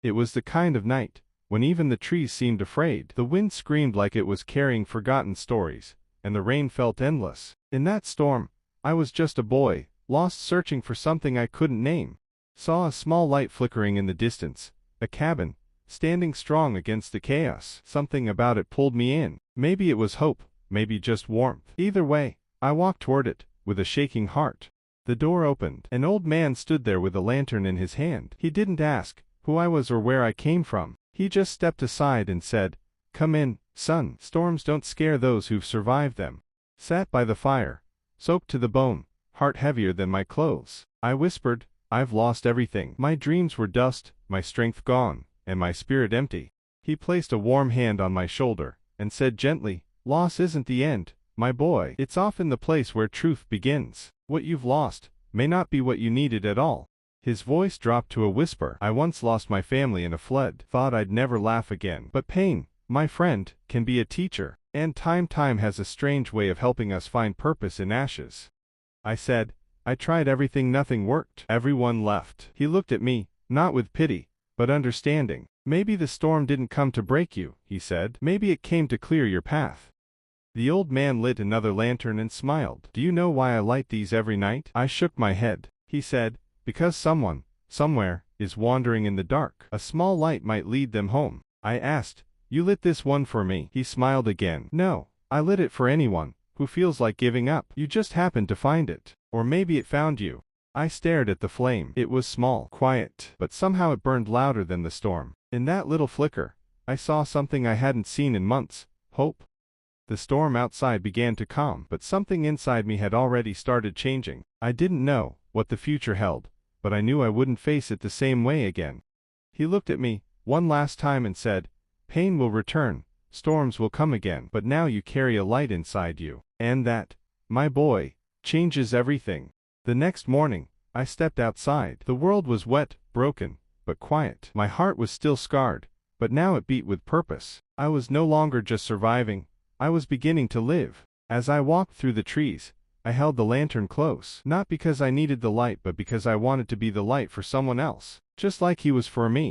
It was the kind of night when even the trees seemed afraid. The wind screamed like it was carrying forgotten stories, and the rain felt endless. In that storm, I was just a boy, lost searching for something I couldn't name. Saw a small light flickering in the distance, a cabin, standing strong against the chaos. Something about it pulled me in. Maybe it was hope, maybe just warmth. Either way, I walked toward it, with a shaking heart. The door opened. An old man stood there with a lantern in his hand. He didn't ask who I was or where I came from. He just stepped aside and said, "Come in, son. Storms don't scare those who've survived them." Sat by the fire, soaked to the bone, heart heavier than my clothes. I whispered, "I've lost everything. My dreams were dust, my strength gone, and my spirit empty." He placed a warm hand on my shoulder, and said gently, "Loss isn't the end, my boy. It's often the place where truth begins. What you've lost may not be what you needed at all." His voice dropped to a whisper. I once lost my family in a flood. Thought I'd never laugh again. But pain, my friend, can be a teacher. And time has a strange way of helping us find purpose in ashes. I said, "I tried everything, nothing worked. Everyone left." He looked at me, not with pity, but understanding. "Maybe the storm didn't come to break you," he said. "Maybe it came to clear your path." The old man lit another lantern and smiled. "Do you know why I light these every night?" I shook my head. He said, "Because someone, somewhere, is wandering in the dark. A small light might lead them home." I asked, "You lit this one for me?" He smiled again. "No, I lit it for anyone who feels like giving up. You just happened to find it. Or maybe it found you." I stared at the flame. It was small, quiet, but somehow it burned louder than the storm. In that little flicker, I saw something I hadn't seen in months: hope. The storm outside began to calm, but something inside me had already started changing. I didn't know what the future held, but I knew I wouldn't face it the same way again. He looked at me one last time and said, "Pain will return, storms will come again, but now you carry a light inside you. And that, my boy, changes everything." The next morning, I stepped outside. The world was wet, broken, but quiet. My heart was still scarred, but now it beat with purpose. I was no longer just surviving, I was beginning to live. As I walked through the trees, I held the lantern close, not because I needed the light but because I wanted to be the light for someone else, just like he was for me.